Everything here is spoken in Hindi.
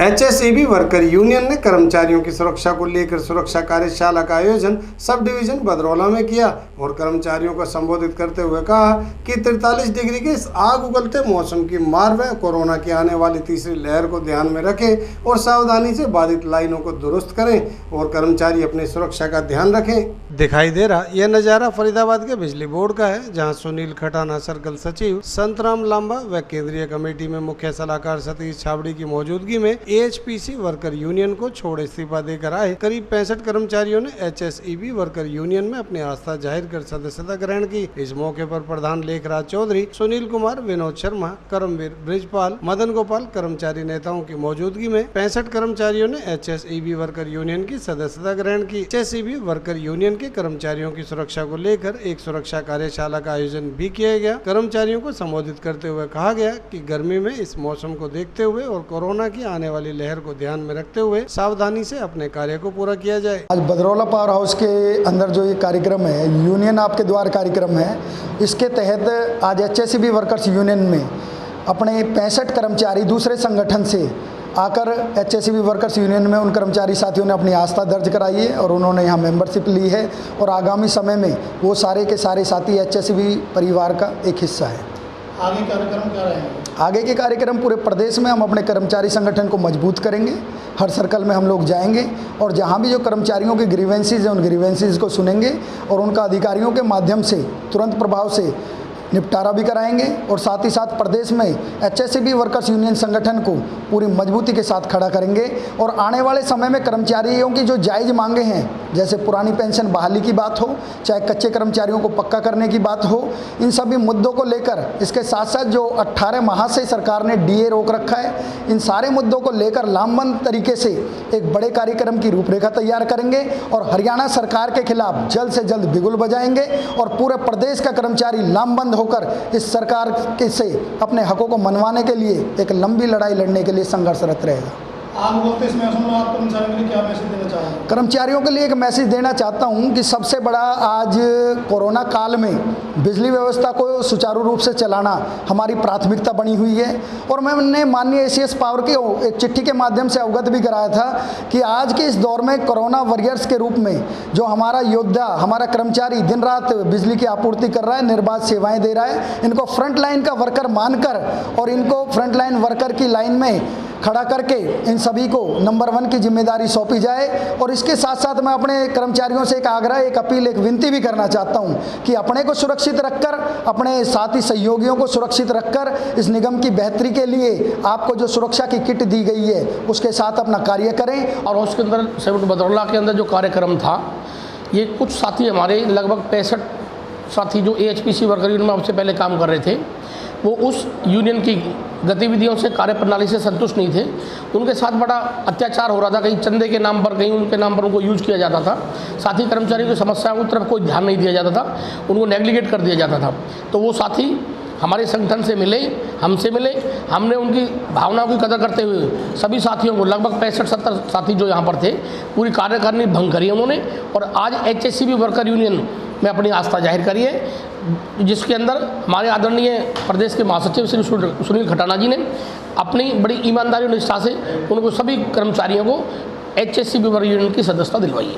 एचएसईबी वर्कर यूनियन ने कर्मचारियों की सुरक्षा को लेकर सुरक्षा कार्यशाला का आयोजन सब डिवीजन बदरौला में किया और कर्मचारियों को संबोधित करते हुए कहा कि 43 डिग्री के इस आग उगलते मौसम की मार व कोरोना की आने वाली तीसरी लहर को ध्यान में रखें और सावधानी से बाधित लाइनों को दुरुस्त करें और कर्मचारी अपनी सुरक्षा का ध्यान रखें। दिखाई दे रहा यह नज़ारा फरीदाबाद के बिजली बोर्ड का है, जहां सुनील खटाना सर्कल सचिव संतराम लांबा व केंद्रीय कमेटी में मुख्य सलाहकार सतीश छाबड़ी की मौजूदगी में एएचपीसी वर्कर यूनियन को छोड़ इस्तीफा देकर आए करीब 65 कर्मचारियों ने एचएसईबी वर्कर यूनियन में अपनी आस्था जाहिर कर सदस्यता ग्रहण की। इस मौके पर प्रधान लेखराज चौधरी, सुनील कुमार, विनोद शर्मा, करमवीर ब्रिजपाल, मदन गोपाल कर्मचारी नेताओं की मौजूदगी में 65 कर्मचारियों ने एचएसईबी वर्कर यूनियन की सदस्यता ग्रहण की। एचएसईबी वर्कर यूनियन के कर्मचारियों की सुरक्षा को लेकर एक सुरक्षा कार्यशाला का आयोजन भी किया गया। कर्मचारियों को संबोधित करते हुए कहा गया कि गर्मी में इस मौसम को देखते हुए और कोरोना की आने वाली लहर को ध्यान में रखते हुए सावधानी से अपने कार्य को पूरा किया जाए। आज बदरौला पावर हाउस के अंदर जो ये कार्यक्रम है, यूनियन आपके द्वार कार्यक्रम है, इसके तहत आज एचएसईबी वर्कर्स यूनियन में अपने 65 कर्मचारी दूसरे संगठन से आकर एचएसईबी वर्कर्स यूनियन में उन कर्मचारी साथियों ने अपनी आस्था दर्ज कराई है और उन्होंने यहाँ मेंबरशिप ली है और आगामी समय में वो सारे के सारे साथी एचएसईबी परिवार का एक हिस्सा है। आगे कार्यक्रम क्या रहेंगे? आगे के कार्यक्रम पूरे प्रदेश में हम अपने कर्मचारी संगठन को मजबूत करेंगे। हर सर्कल में हम लोग जाएंगे और जहाँ भी जो कर्मचारियों की ग्रीवेंसीज हैं उन ग्रीवेंसीज को सुनेंगे और उनका अधिकारियों के माध्यम से तुरंत प्रभाव से निपटारा भी कराएंगे और साथ ही साथ प्रदेश में एचएसईबी वर्कर्स यूनियन संगठन को पूरी मजबूती के साथ खड़ा करेंगे और आने वाले समय में कर्मचारियों की जो जायज़ मांगे हैं, जैसे पुरानी पेंशन बहाली की बात हो, चाहे कच्चे कर्मचारियों को पक्का करने की बात हो, इन सभी मुद्दों को लेकर इसके साथ साथ जो 18 माह से सरकार ने डीए रोक रखा है, इन सारे मुद्दों को लेकर लामबंद तरीके से एक बड़े कार्यक्रम की रूपरेखा तैयार करेंगे और हरियाणा सरकार के खिलाफ जल्द से जल्द बिगुल बजाएंगे और पूरे प्रदेश का कर्मचारी लामबंद होकर इस सरकार के से अपने हकों को मनवाने के लिए एक लंबी लड़ाई लड़ने के लिए संघर्षरत रहेगा। आग उगलते इस मौसम में आप कर्मचारियों के लिए क्या मैसेज देना चाहेंगे? कर्मचारियों के लिए एक मैसेज देना चाहता हूं कि सबसे बड़ा आज कोरोना काल में बिजली व्यवस्था को सुचारू रूप से चलाना हमारी प्राथमिकता बनी हुई है और मैंने माननीय एसीएस पावर की एक चिट्ठी के माध्यम से अवगत भी कराया था कि आज के इस दौर में कोरोना वॉरियर्स के रूप में जो हमारा योद्धा, हमारा कर्मचारी दिन रात बिजली की आपूर्ति कर रहा है, निर्बाध सेवाएँ दे रहा है, इनको फ्रंट लाइन का वर्कर मानकर और इनको फ्रंट लाइन वर्कर की लाइन में खड़ा करके इन सभी को नंबर 1 की जिम्मेदारी सौंपी जाए। और इसके साथ साथ मैं अपने कर्मचारियों से एक आग्रह, एक अपील, एक विनती भी करना चाहता हूं कि अपने को सुरक्षित रखकर, अपने साथी सहयोगियों को सुरक्षित रखकर इस निगम की बेहतरी के लिए आपको जो सुरक्षा की किट दी गई है उसके साथ अपना कार्य करें। और उसके अंदर सेवट बदरौला के अंदर जो कार्यक्रम था, ये कुछ साथी हमारे लगभग 65 साथी जो एएचपीसी वर्कर यूनियन में सबसे पहले काम कर रहे थे, वो उस यूनियन की गतिविधियों से, कार्यप्रणाली से संतुष्ट नहीं थे। उनके साथ बड़ा अत्याचार हो रहा था, कहीं चंदे के नाम पर, कहीं उनके नाम पर उनको यूज किया जाता था। साथी कर्मचारियों की समस्याओं की तरफ कोई ध्यान नहीं दिया जाता था, उनको नेग्लिगेट कर दिया जाता था। तो वो साथी हमारे संगठन से मिले, हमसे मिले, हमने उनकी भावनाओं की कदर करते हुए सभी साथियों को, लगभग 65-70 साथी जो यहाँ पर थे, पूरी कार्यकारिणी भंग करी उन्होंने और आज एचएसईबी वर्कर यूनियन में अपनी आस्था जाहिर करी है, जिसके अंदर हमारे आदरणीय प्रदेश के महासचिव श्री सुनील खटाना जी ने अपनी बड़ी ईमानदारी और निष्ठा से उनको सभी कर्मचारियों को एचएसईबी वर्कर यूनियन की सदस्यता दिलवाई है।